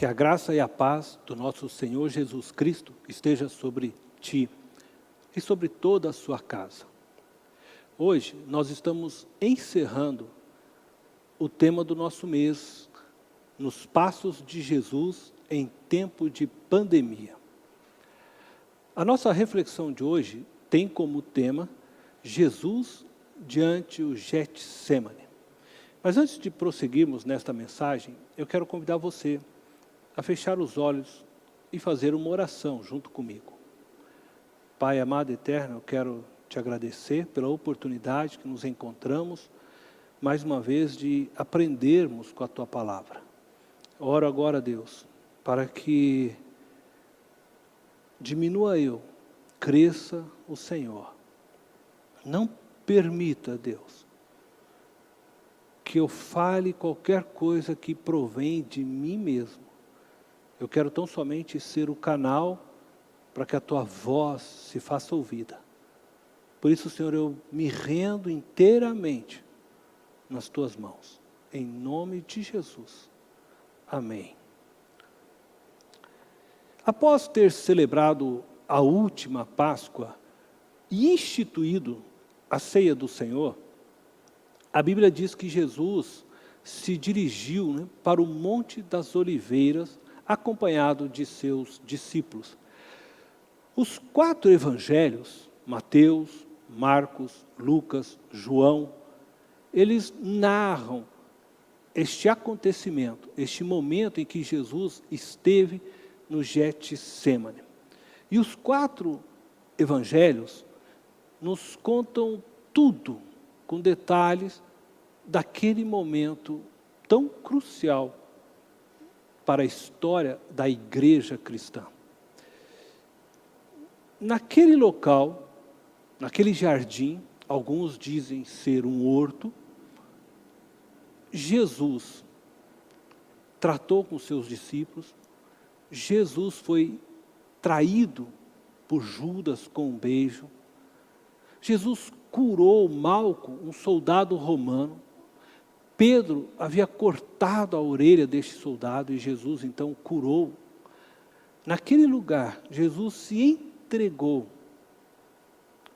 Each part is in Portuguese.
Que a graça e a paz do nosso Senhor Jesus Cristo esteja sobre ti e sobre toda a sua casa. Hoje nós estamos encerrando o tema do nosso mês, nos passos de Jesus em tempo de pandemia. A nossa reflexão de hoje tem como tema Jesus diante o Getsemane. Mas antes de prosseguirmos nesta mensagem, eu quero convidar você a fechar os olhos e fazer uma oração junto comigo. Pai amado e eterno, eu quero te agradecer pela oportunidade que nos encontramos, mais uma vez, de aprendermos com a Tua Palavra. Oro agora, Deus, para que diminua eu, cresça o Senhor. Não permita, Deus, que eu fale qualquer coisa que provém de mim mesmo. Eu quero tão somente ser o canal para que a Tua voz se faça ouvida. Por isso, Senhor, eu me rendo inteiramente nas Tuas mãos. Em nome de Jesus. Amém. Após ter celebrado a última Páscoa e instituído a ceia do Senhor, a Bíblia diz que Jesus se dirigiu, para o Monte das Oliveiras, acompanhado de seus discípulos. Os 4 evangelhos, Mateus, Marcos, Lucas, João, eles narram este acontecimento, este momento em que Jesus esteve no Getsemane. E os 4 evangelhos nos contam tudo, com detalhes, daquele momento tão crucial para a história da igreja cristã. Naquele local, naquele jardim, alguns dizem ser um horto, Jesus tratou com seus discípulos, Jesus foi traído por Judas com um beijo, Jesus curou Malco, um soldado romano. Pedro havia cortado a orelha deste soldado e Jesus então curou. Naquele lugar, Jesus se entregou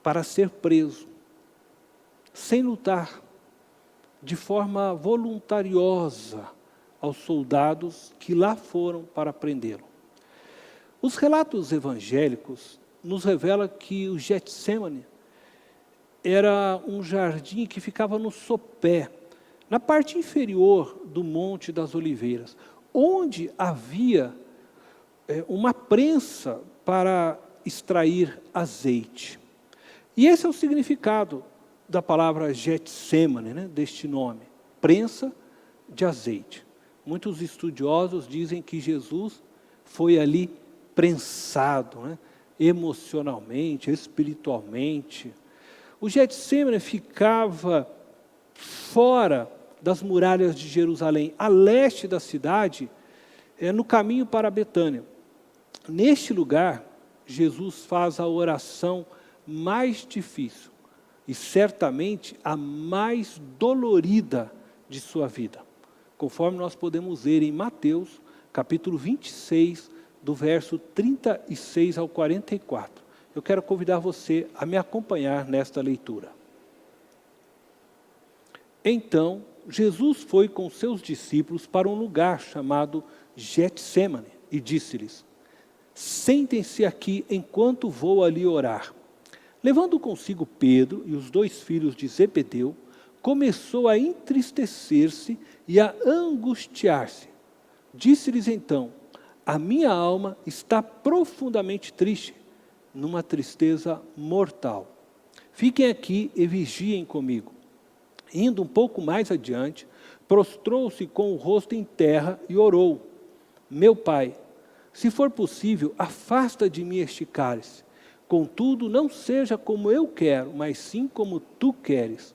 para ser preso, sem lutar, de forma voluntariosa aos soldados que lá foram para prendê-lo. Os relatos evangélicos nos revelam que o Getsemane era um jardim que ficava no sopé, na parte inferior do Monte das Oliveiras, onde havia uma prensa para extrair azeite. E esse é o significado da palavra Getsemane, deste nome, prensa de azeite. Muitos estudiosos dizem que Jesus foi ali prensado, emocionalmente, espiritualmente. O Getsemane ficava fora das muralhas de Jerusalém, a leste da cidade, no caminho para Betânia. Neste lugar, Jesus faz a oração mais difícil e certamente a mais dolorida de sua vida, conforme nós podemos ver em Mateus, capítulo 26, do verso 36 ao 44. Eu quero convidar você a me acompanhar nesta leitura. Então, Jesus foi com seus discípulos para um lugar chamado Getsemane e disse-lhes: sentem-se aqui enquanto vou ali orar. Levando consigo Pedro e os 2 filhos de Zebedeu, começou a entristecer-se e a angustiar-se. Disse-lhes então: a minha alma está profundamente triste, numa tristeza mortal. Fiquem aqui e vigiem comigo. Indo um pouco mais adiante, prostrou-se com o rosto em terra e orou: meu Pai, se for possível, afasta de mim este cálice. Contudo, não seja como eu quero, mas sim como tu queres.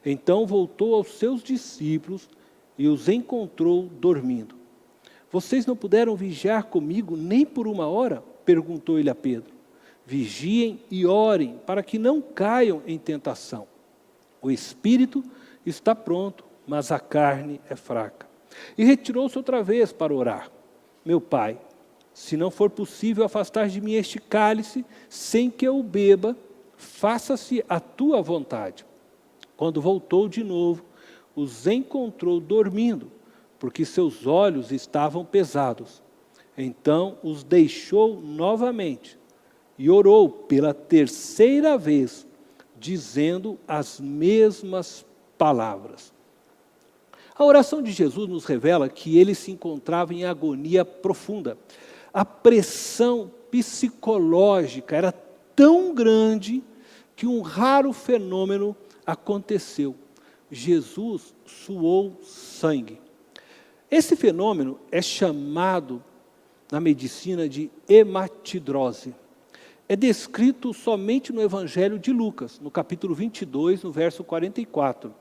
Então voltou aos seus discípulos e os encontrou dormindo. Vocês não puderam vigiar comigo nem por 1 hora? Perguntou ele a Pedro. Vigiem e orem para que não caiam em tentação. O espírito está pronto, mas a carne é fraca. E retirou-se outra vez para orar. meu Pai, se não for possível afastar de mim este cálice, sem que eu o beba, faça-se a tua vontade. Quando voltou de novo, os encontrou dormindo, porque seus olhos estavam pesados. Então os deixou novamente e orou pela terceira vez, dizendo as mesmas palavras. A oração de Jesus nos revela que ele se encontrava em agonia profunda. A pressão psicológica era tão grande que um raro fenômeno aconteceu. Jesus suou sangue. Esse fenômeno é chamado na medicina de hematidrose. É descrito somente no Evangelho de Lucas, no capítulo 22, no verso 44.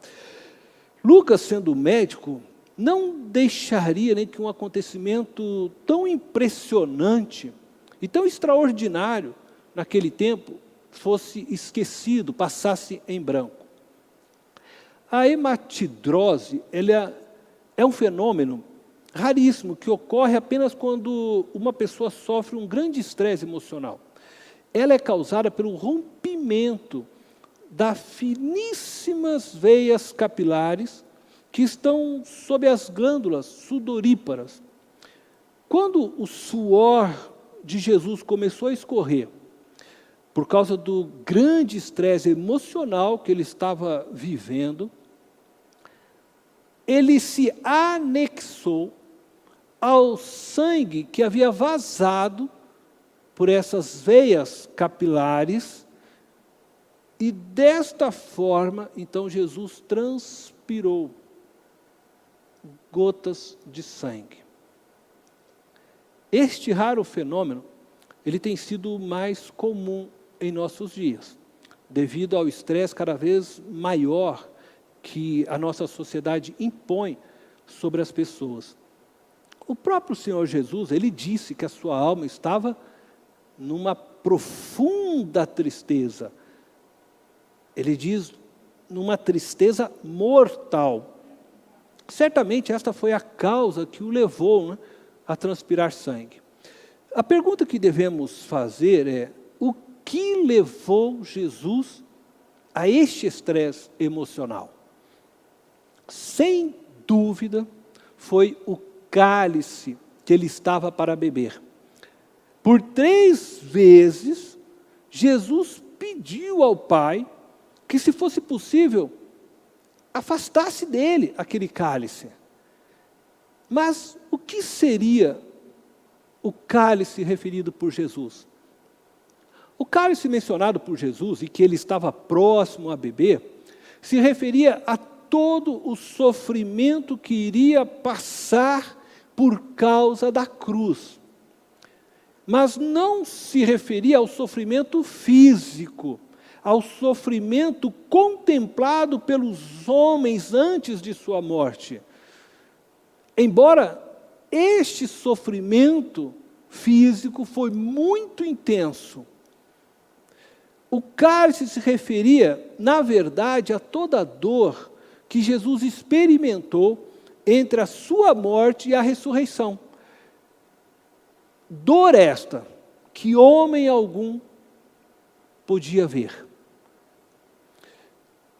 Lucas, sendo médico, não deixaria nem que um acontecimento tão impressionante e tão extraordinário naquele tempo fosse esquecido, passasse em branco. A hematidrose ela é um fenômeno raríssimo que ocorre apenas quando uma pessoa sofre um grande estresse emocional. Ela é causada pelo rompimento das finíssimas veias capilares que estão sob as glândulas sudoríparas. Quando o suor de Jesus começou a escorrer, por causa do grande estresse emocional que ele estava vivendo, ele se anexou ao sangue que havia vazado por essas veias capilares, e desta forma, então, Jesus transpirou gotas de sangue. Este raro fenômeno, ele tem sido mais comum em nossos dias, devido ao estresse cada vez maior que a nossa sociedade impõe sobre as pessoas. O próprio Senhor Jesus, ele disse que a sua alma estava numa profunda tristeza. Ele diz, numa tristeza mortal. Certamente esta foi a causa que o levou, né, a transpirar sangue. A pergunta que devemos fazer é, o que levou Jesus a este estresse emocional? Sem dúvida, foi o cálice que ele estava para beber. Por 3 vezes, Jesus pediu ao Pai que, se fosse possível, afastasse dele aquele cálice. Mas o que seria o cálice referido por Jesus? O cálice mencionado por Jesus e que ele estava próximo a beber, se referia a todo o sofrimento que iria passar por causa da cruz. Mas não se referia ao sofrimento físico, ao sofrimento contemplado pelos homens antes de sua morte. Embora este sofrimento físico foi muito intenso, o cálice se referia, na verdade, a toda a dor que Jesus experimentou entre a sua morte e a ressurreição. Dor esta que homem algum podia ver.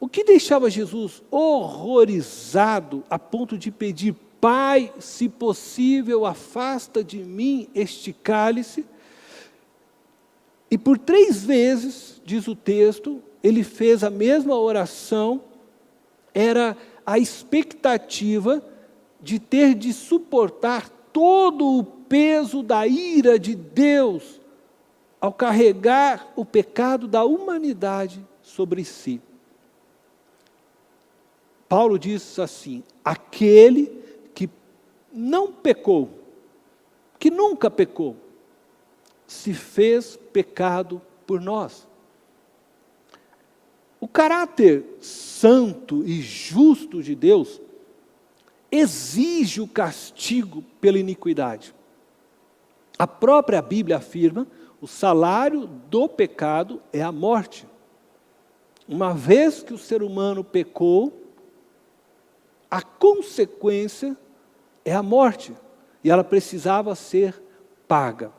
O que deixava Jesus horrorizado a ponto de pedir, Pai, se possível, afasta de mim este cálice? E por 3 vezes, diz o texto, ele fez a mesma oração, era a expectativa de ter de suportar todo o peso da ira de Deus ao carregar o pecado da humanidade sobre si. Paulo diz assim, aquele que não pecou, que nunca pecou, se fez pecado por nós. O caráter santo e justo de Deus exige o castigo pela iniquidade. A própria Bíblia afirma, o salário do pecado é a morte. Uma vez que o ser humano pecou, a consequência é a morte. e ela precisava ser paga.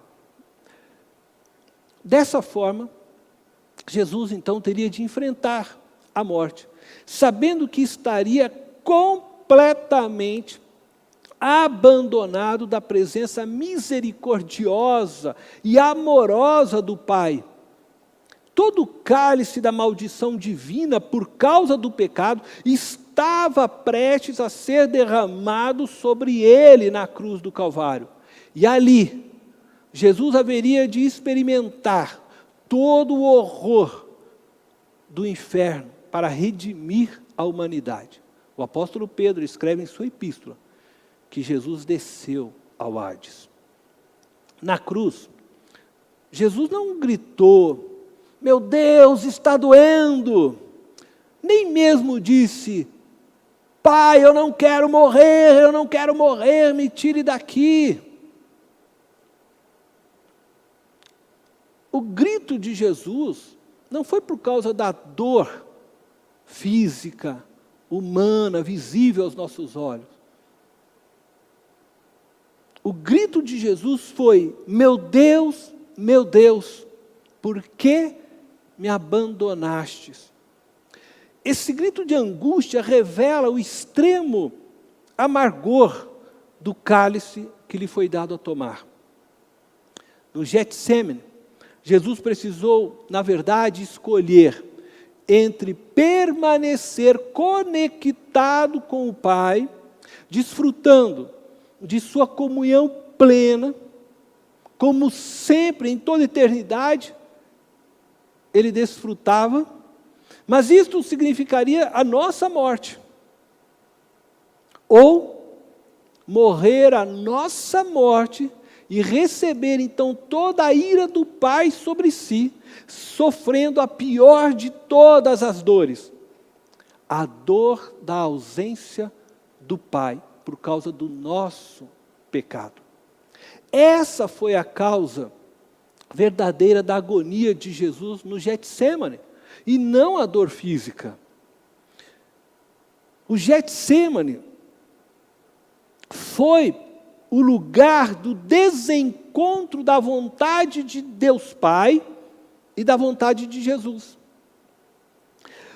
Dessa forma, Jesus então teria de enfrentar a morte, sabendo que estaria completamente abandonado da presença misericordiosa e amorosa do Pai. Todo o cálice da maldição divina por causa do pecado estava prestes a ser derramado sobre ele na cruz do Calvário. E ali, Jesus haveria de experimentar todo o horror do inferno para redimir a humanidade. O apóstolo Pedro escreve em sua epístola que Jesus desceu ao Hades. Na cruz, Jesus não gritou: meu Deus, está doendo. Nem mesmo disse: Pai, eu não quero morrer, me tire daqui. O grito de Jesus não foi por causa da dor física, humana, visível aos nossos olhos. O grito de Jesus foi: meu Deus, por que me abandonastes? Esse grito de angústia revela o extremo amargor do cálice que lhe foi dado a tomar. No Getsêmani, Jesus precisou, na verdade, escolher entre permanecer conectado com o Pai, desfrutando de sua comunhão plena, como sempre, em toda eternidade, ele desfrutava, mas isto significaria a nossa morte, ou morrer a nossa morte e receber então toda a ira do Pai sobre si, sofrendo a pior de todas as dores, a dor da ausência do Pai, por causa do nosso pecado. Essa foi a causa verdadeira da agonia de Jesus no Getsêmani, e não a dor física. O Getsêmani foi o lugar do desencontro da vontade de Deus Pai e da vontade de Jesus.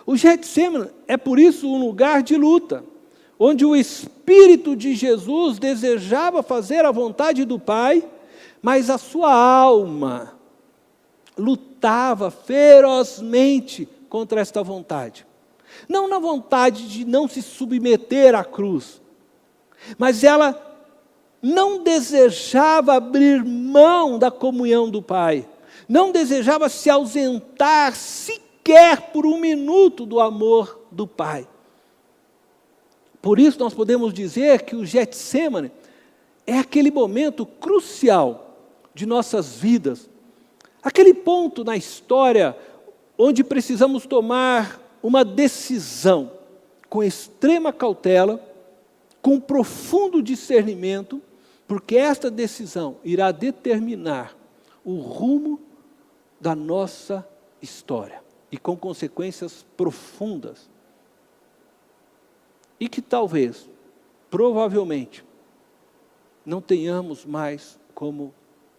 O Getsêmani é por isso um lugar de luta, onde o Espírito de Jesus desejava fazer a vontade do Pai, mas a sua alma lutava ferozmente contra esta vontade. Não na vontade de não se submeter à cruz, mas ela não desejava abrir mão da comunhão do Pai, não desejava se ausentar sequer por um minuto do amor do Pai. Por isso nós podemos dizer que o Getsêmani é aquele momento crucial de nossas vidas, aquele ponto na história onde precisamos tomar uma decisão com extrema cautela, com profundo discernimento, porque esta decisão irá determinar o rumo da nossa história e com consequências profundas. E que talvez, provavelmente, não tenhamos mais como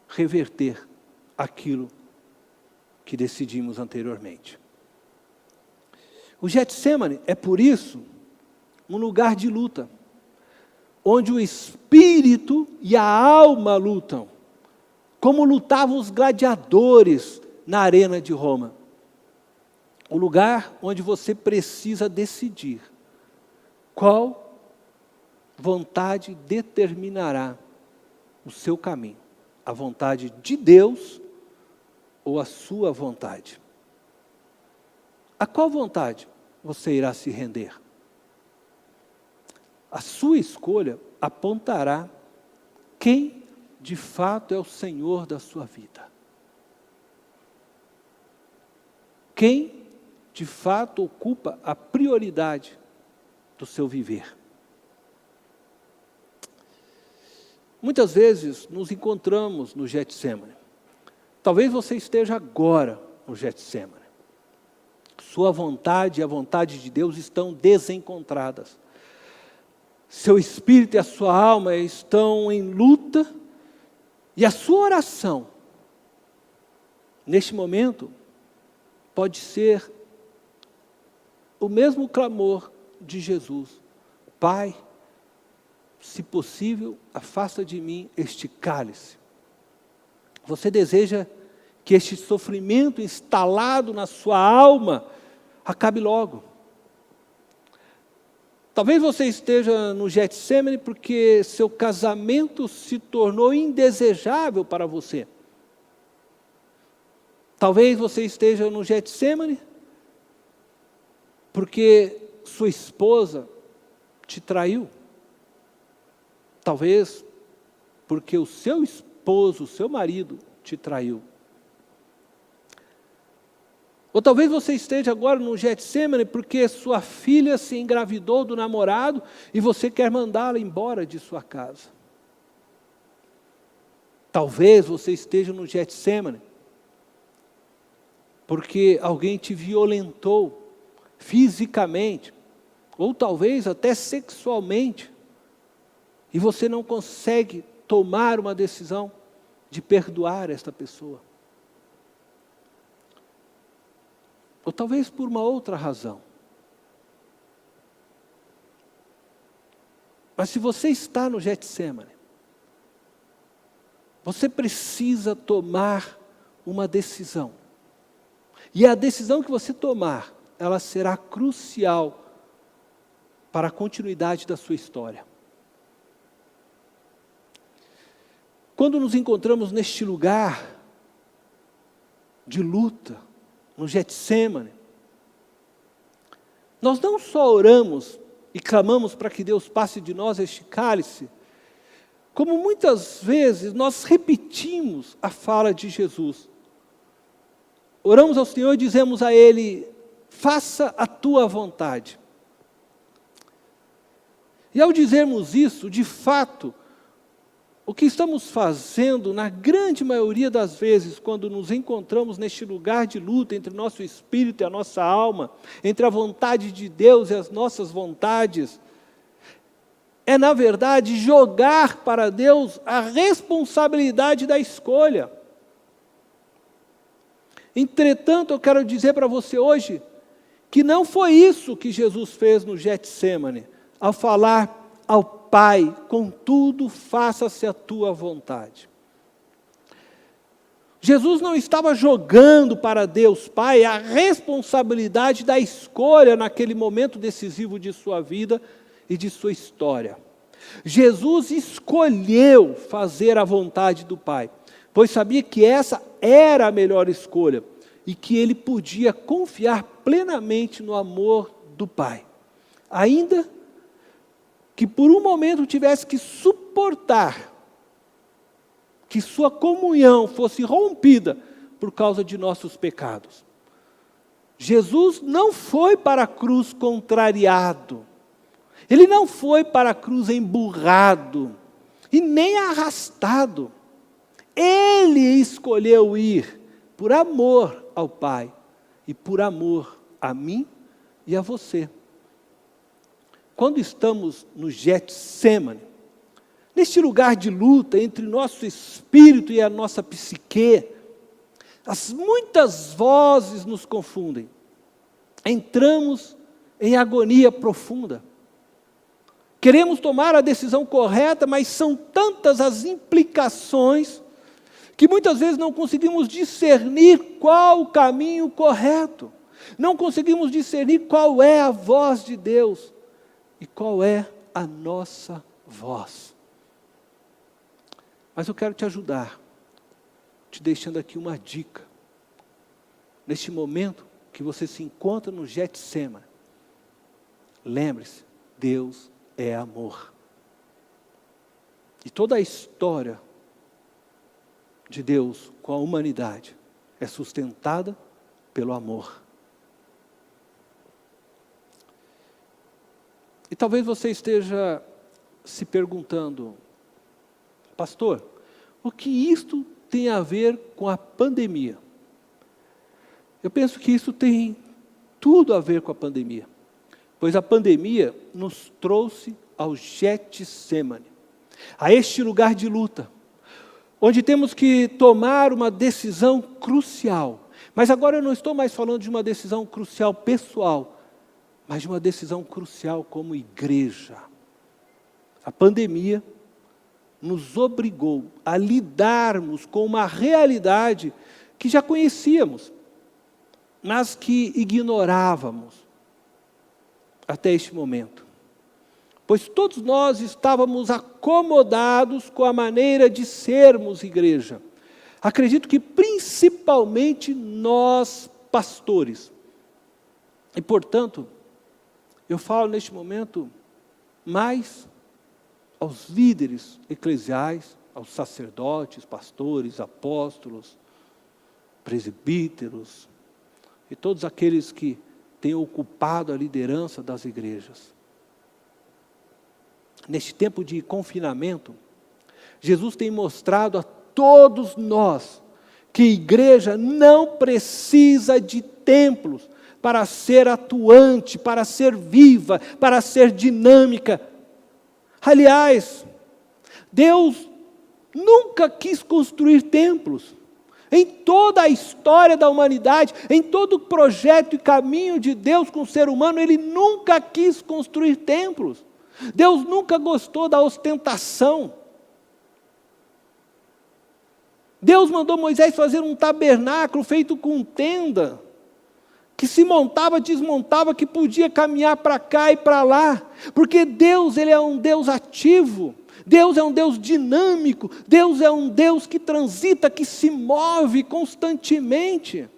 reverter aquilo que decidimos anteriormente. O Getsêmani é, por isso, um lugar de luta, onde o espírito e a alma lutam, como lutavam os gladiadores na arena de Roma. O lugar onde você precisa decidir qual vontade determinará o seu caminho, a vontade de Deus ou a sua vontade. A qual vontade você irá se render? A sua escolha apontará quem de fato é o Senhor da sua vida. Quem de fato ocupa a prioridade do seu viver. Muitas vezes nos encontramos no Getsêmani. Talvez você esteja agora no Getsêmani. Sua vontade e a vontade de Deus estão desencontradas. seu espírito e a sua alma estão em luta, e a sua oração, neste momento, pode ser o mesmo clamor de Jesus: Pai, se possível, afasta de mim este cálice. Você deseja que este sofrimento instalado na sua alma acabe logo. Talvez você esteja no Getsemane porque seu casamento se tornou indesejável para você. Talvez você esteja no Getsemane porque sua esposa te traiu. Talvez porque o seu esposo, o seu marido, te traiu. Ou talvez você esteja agora no Getsemane porque sua filha se engravidou do namorado e você quer mandá-la embora de sua casa. Talvez você esteja no Getsemane porque alguém te violentou fisicamente, ou talvez até sexualmente, e você não consegue tomar uma decisão de perdoar esta pessoa. Ou talvez por uma outra razão. Mas se você está no Getsemane, você precisa tomar uma decisão. E a decisão que você tomar, ela será crucial para a continuidade da sua história. Quando nos encontramos neste lugar de luta, no Getsemane, nós não só oramos e clamamos para que Deus passe de nós este cálice, como muitas vezes nós repetimos a fala de Jesus. Oramos ao Senhor e dizemos a Ele: faça a tua vontade. E ao dizermos isso, de fato, o que estamos fazendo, na grande maioria das vezes, quando nos encontramos neste lugar de luta entre nosso espírito e a nossa alma, entre a vontade de Deus e as nossas vontades, é, na verdade, jogar para Deus a responsabilidade da escolha. Entretanto, eu quero dizer para você hoje, que não foi isso que Jesus fez no Getsemane, ao falar ao Pai: contudo, faça-se a tua vontade. Jesus não estava jogando para Deus Pai a responsabilidade da escolha naquele momento decisivo de sua vida e de sua história. Jesus escolheu fazer a vontade do Pai, pois sabia que essa era a melhor escolha e que ele podia confiar plenamente no amor do Pai. Ainda que por um momento tivesse que suportar que sua comunhão fosse rompida por causa de nossos pecados. Jesus não foi para a cruz contrariado, Ele não foi para a cruz emburrado, e nem arrastado. Ele escolheu ir por amor ao Pai, e por amor a mim e a você. Quando estamos no Getsemane, neste lugar de luta entre nosso espírito e a nossa psique, as muitas vozes nos confundem. Entramos em agonia profunda. Queremos tomar a decisão correta, mas são tantas as implicações que muitas vezes não conseguimos discernir qual o caminho correto. Não conseguimos discernir qual é a voz de Deus e qual é a nossa voz. Mas eu quero te ajudar, te deixando aqui uma dica. Neste momento que você se encontra no Getsemane, lembre-se, Deus é amor. E toda a história de Deus com a humanidade é sustentada pelo amor. E talvez você esteja se perguntando: pastor, o que isto tem a ver com a pandemia? Eu penso que isso tem tudo a ver com a pandemia, pois a pandemia nos trouxe ao Getsêmani, a este lugar de luta, onde temos que tomar uma decisão crucial. Mas agora eu não estou mais falando de uma decisão crucial pessoal, mas de uma decisão crucial como igreja. A pandemia nos obrigou a lidarmos com uma realidade que já conhecíamos, mas que ignorávamos até este momento. Pois todos nós estávamos acomodados com a maneira de sermos igreja. Acredito que principalmente nós, pastores. E, portanto, eu falo neste momento mais aos líderes eclesiais, aos sacerdotes, pastores, apóstolos, presbíteros e todos aqueles que têm ocupado a liderança das igrejas. Neste tempo de confinamento, Jesus tem mostrado a todos nós que igreja não precisa de templos para ser atuante, para ser viva, para ser dinâmica. Aliás, Deus nunca quis construir templos. Em toda a história da humanidade, em todo o projeto e caminho de Deus com o ser humano, Ele nunca quis construir templos. Deus nunca gostou da ostentação. Deus mandou Moisés fazer um tabernáculo feito com tenda, que se montava, desmontava, que podia caminhar para cá e para lá, porque Deus, Ele é um Deus ativo, Deus é um Deus dinâmico, Deus é um Deus que transita, que se move constantemente.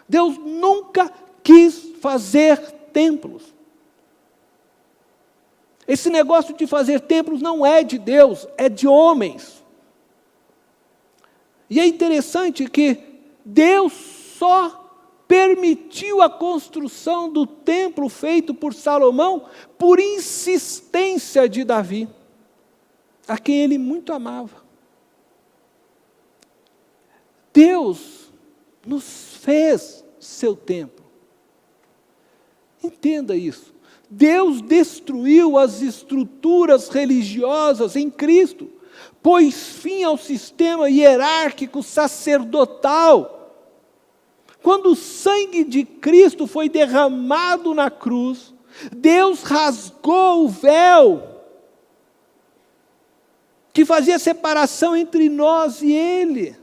Deus nunca quis fazer templos. Esse negócio de fazer templos não é de Deus, é de homens. E é interessante que Deus só permitiu a construção do templo feito por Salomão por insistência de Davi, a quem ele muito amava. Deus nos fez seu templo. Entenda isso. Deus destruiu as estruturas religiosas em Cristo, pôs fim ao sistema hierárquico sacerdotal. Quando o sangue de Cristo foi derramado na cruz, Deus rasgou o véu que fazia separação entre nós e Ele.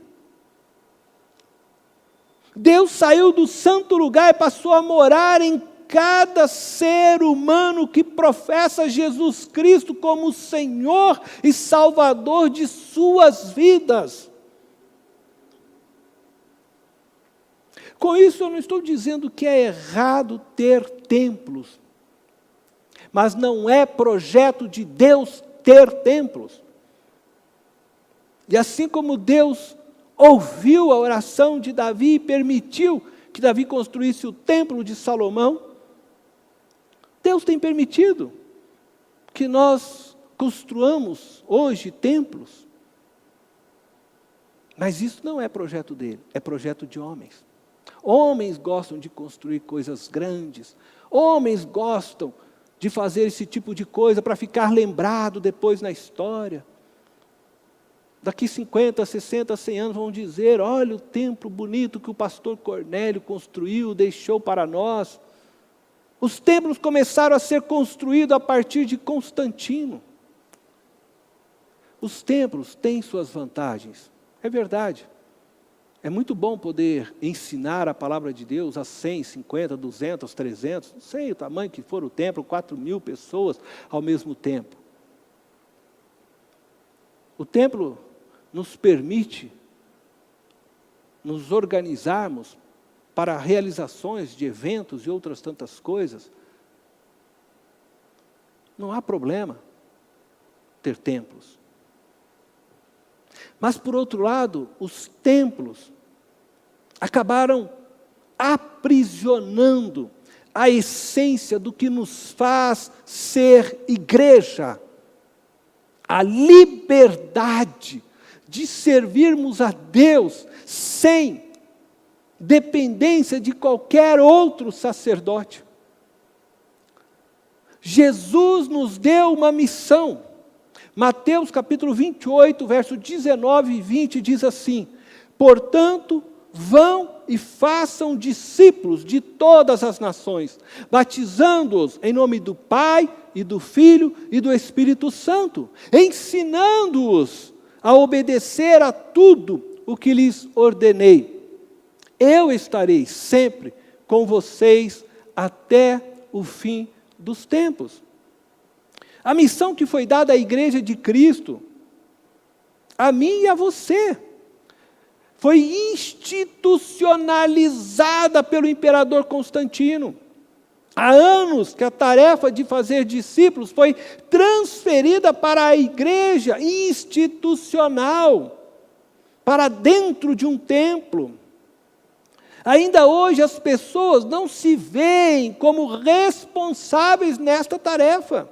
Deus saiu do santo lugar e passou a morar em cada ser humano que professa Jesus Cristo como Senhor e Salvador de suas vidas. Com isso eu não estou dizendo que é errado ter templos, mas não é projeto de Deus ter templos. E assim como Deus ouviu a oração de Davi e permitiu que Davi construísse o templo de Salomão, Deus tem permitido que nós construamos hoje templos. Mas isso não é projeto dele, é projeto de homens. Homens gostam de construir coisas grandes. Homens gostam de fazer esse tipo de coisa para ficar lembrado depois na história. Daqui 50, 60, 100 anos vão dizer, olha o templo bonito que o pastor Cornélio construiu, deixou para nós. Os templos começaram a ser construídos a partir de Constantino. Os templos têm suas vantagens, é verdade. É muito bom poder ensinar a palavra de Deus a 100, 50, 200, 300, não sei o tamanho que for o templo, 4.000 pessoas ao mesmo tempo. O templo nos permite nos organizarmos para realizações de eventos e outras tantas coisas. Não há problema ter templos. Mas, por outro lado, os templos acabaram aprisionando a essência do que nos faz ser igreja. A liberdade de servirmos a Deus sem dependência de qualquer outro sacerdote. Jesus nos deu uma missão. Mateus capítulo 28, verso 19 e 20 diz assim: portanto, vão e façam discípulos de todas as nações, batizando-os em nome do Pai e do Filho e do Espírito Santo, ensinando-os a obedecer a tudo o que lhes ordenei. Eu estarei sempre com vocês até o fim dos tempos. A missão que foi dada à igreja de Cristo, a mim e a você, foi institucionalizada pelo imperador Constantino. Há anos que a tarefa de fazer discípulos foi transferida para a igreja institucional, para dentro de um templo. Ainda hoje as pessoas não se veem como responsáveis nesta tarefa.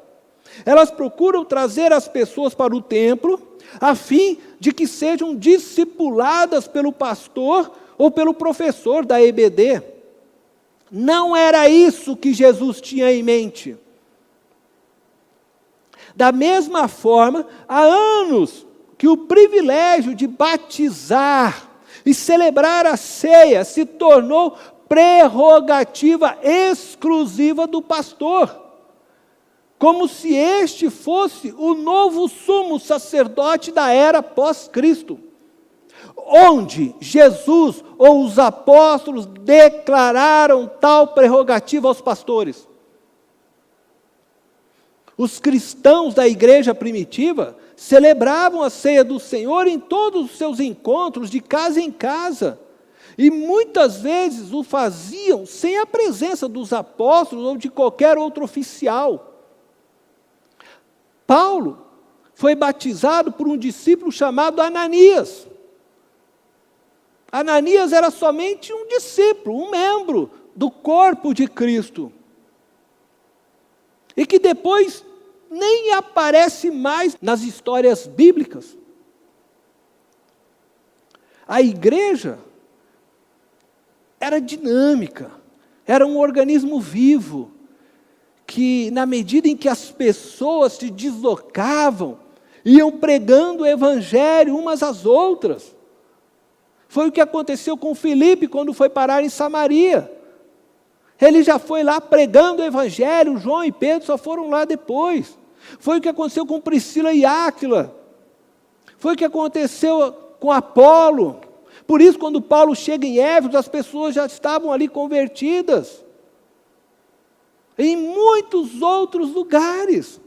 Elas procuram trazer as pessoas para o templo, a fim de que sejam discipuladas pelo pastor ou pelo professor da EBD. Não era isso que Jesus tinha em mente. Da mesma forma, há anos que o privilégio de batizar e celebrar a ceia se tornou prerrogativa exclusiva do pastor, como se este fosse o novo sumo sacerdote da era pós-Cristo, onde Jesus ou os apóstolos declararam tal prerrogativa aos pastores. Os cristãos da igreja primitiva celebravam a ceia do Senhor em todos os seus encontros, de casa em casa, e muitas vezes o faziam sem a presença dos apóstolos ou de qualquer outro oficial. Paulo foi batizado por um discípulo chamado Ananias. Ananias era somente um discípulo, um membro do corpo de Cristo, e que depois nem aparece mais nas histórias bíblicas. A igreja era dinâmica, era um organismo vivo, que na medida em que as pessoas se deslocavam, iam pregando o evangelho umas às outras. Foi o que aconteceu com Filipe quando foi parar em Samaria. Ele já foi lá pregando o evangelho, João e Pedro só foram lá depois. Foi o que aconteceu com Priscila e Áquila. Foi o que aconteceu com Apolo. Por isso, quando Paulo chega em Éfeso, as pessoas já estavam ali convertidas. Em muitos outros lugares.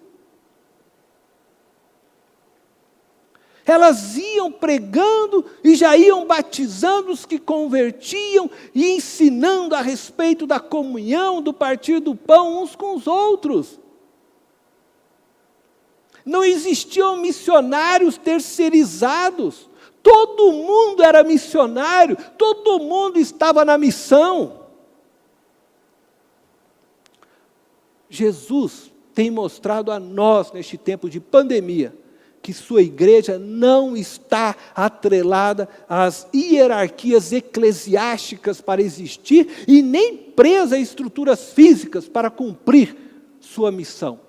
Elas iam pregando e já iam batizando os que convertiam e ensinando a respeito da comunhão, do partir do pão uns com os outros. Não existiam missionários terceirizados. Todo mundo era missionário, todo mundo estava na missão. Jesus tem mostrado a nós, neste tempo de pandemia, que sua igreja não está atrelada às hierarquias eclesiásticas para existir e nem presa a estruturas físicas para cumprir sua missão.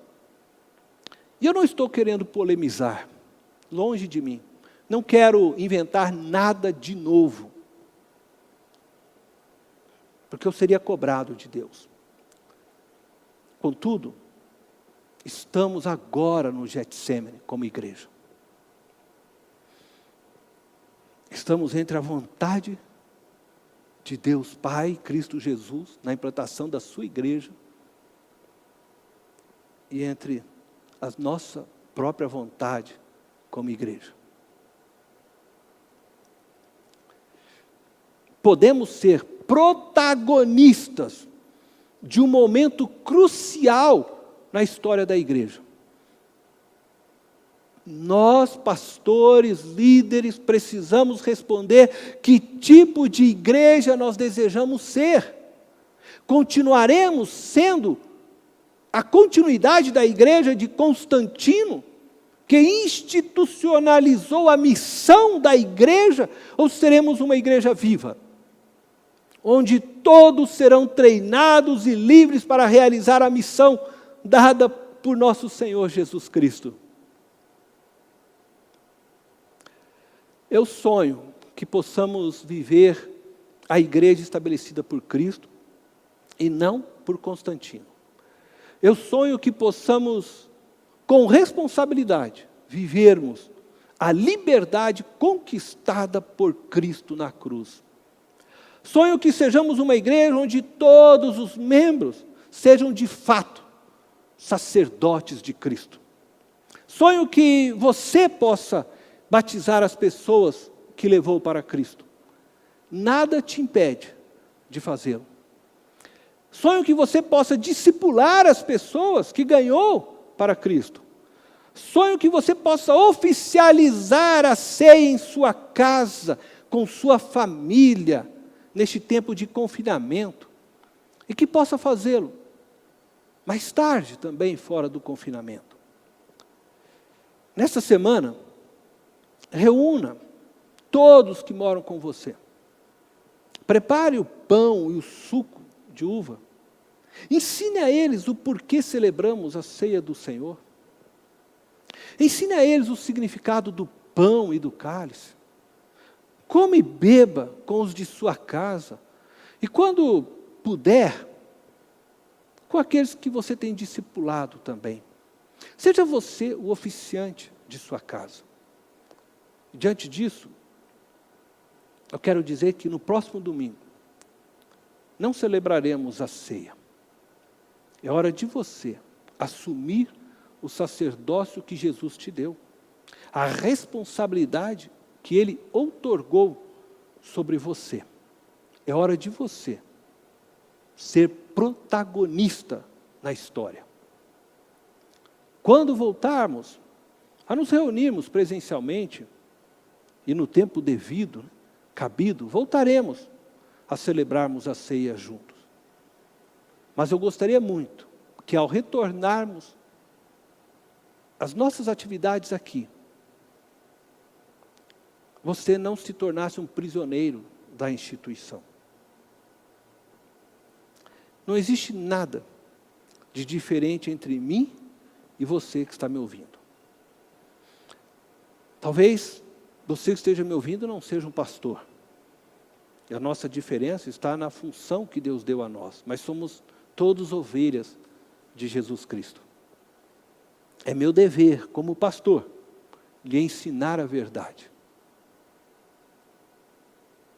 E eu não estou querendo polemizar, longe de mim. Não quero inventar nada de novo, porque eu seria cobrado de Deus. Contudo, estamos agora no Getsêmani como igreja. Estamos entre a vontade de Deus Pai, Cristo Jesus, na implantação da sua igreja, e entre a nossa própria vontade como igreja. Podemos ser protagonistas de um momento crucial na história da igreja. Nós, pastores, líderes, precisamos responder que tipo de igreja nós desejamos ser. Continuaremos sendo a continuidade da igreja de Constantino, que institucionalizou a missão da igreja, ou seremos uma igreja viva, onde todos serão treinados e livres para realizar a missão dada por nosso Senhor Jesus Cristo. Eu sonho que possamos viver a igreja estabelecida por Cristo e não por Constantino. Eu sonho que possamos, com responsabilidade, vivermos a liberdade conquistada por Cristo na cruz. Sonho que sejamos uma igreja onde todos os membros sejam de fato sacerdotes de Cristo. Sonho que você possa batizar as pessoas que levou para Cristo. Nada te impede de fazê-lo. Sonho que você possa discipular as pessoas que ganhou para Cristo. Sonho que você possa oficializar a ceia em sua casa, com sua família, neste tempo de confinamento. E que possa fazê-lo mais tarde também, fora do confinamento. Nesta semana, reúna todos que moram com você. Prepare o pão e o suco de uva. Ensine a eles o porquê celebramos a ceia do Senhor. Ensine a eles o significado do pão e do cálice. Coma e beba com os de sua casa. E quando puder, com aqueles que você tem discipulado também. Seja você o oficiante de sua casa. Diante disso, eu quero dizer que no próximo domingo, não celebraremos a ceia. É hora de você assumir o sacerdócio que Jesus te deu, a responsabilidade que Ele outorgou sobre você. É hora de você ser protagonista na história. Quando voltarmos a nos reunirmos presencialmente, e no tempo devido, cabido, voltaremos a celebrarmos a ceia juntos. Mas eu gostaria muito que ao retornarmos às nossas atividades aqui, você não se tornasse um prisioneiro da instituição. Não existe nada de diferente entre mim e você que está me ouvindo. Talvez você que esteja me ouvindo não seja um pastor. E a nossa diferença está na função que Deus deu a nós. Mas somos todos ovelhas de Jesus Cristo. É meu dever, como pastor, lhe ensinar a verdade.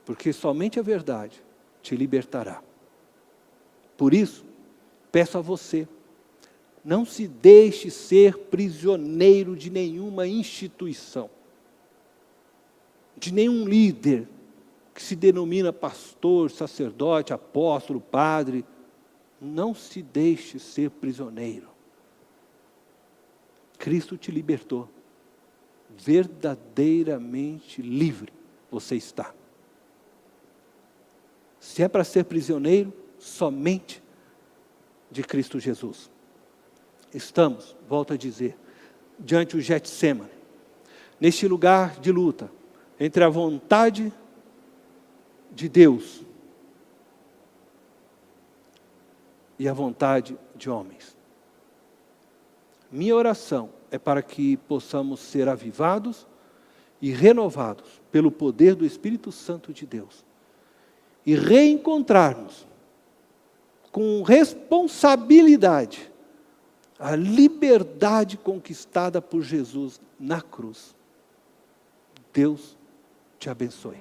Porque somente a verdade te libertará. Por isso, peço a você, não se deixe ser prisioneiro de nenhuma instituição, de nenhum líder que se denomina pastor, sacerdote, apóstolo, padre. Não se deixe ser prisioneiro. Cristo te libertou. Verdadeiramente livre você está. Se é para ser prisioneiro, somente de Cristo Jesus. Estamos, volto a dizer, diante do Getsêmani, neste lugar de luta, entre a vontade de Deus e a vontade de homens. Minha oração é para que possamos ser avivados e renovados pelo poder do Espírito Santo de Deus e reencontrarmos com responsabilidade a liberdade conquistada por Jesus na cruz. Deus te abençoe.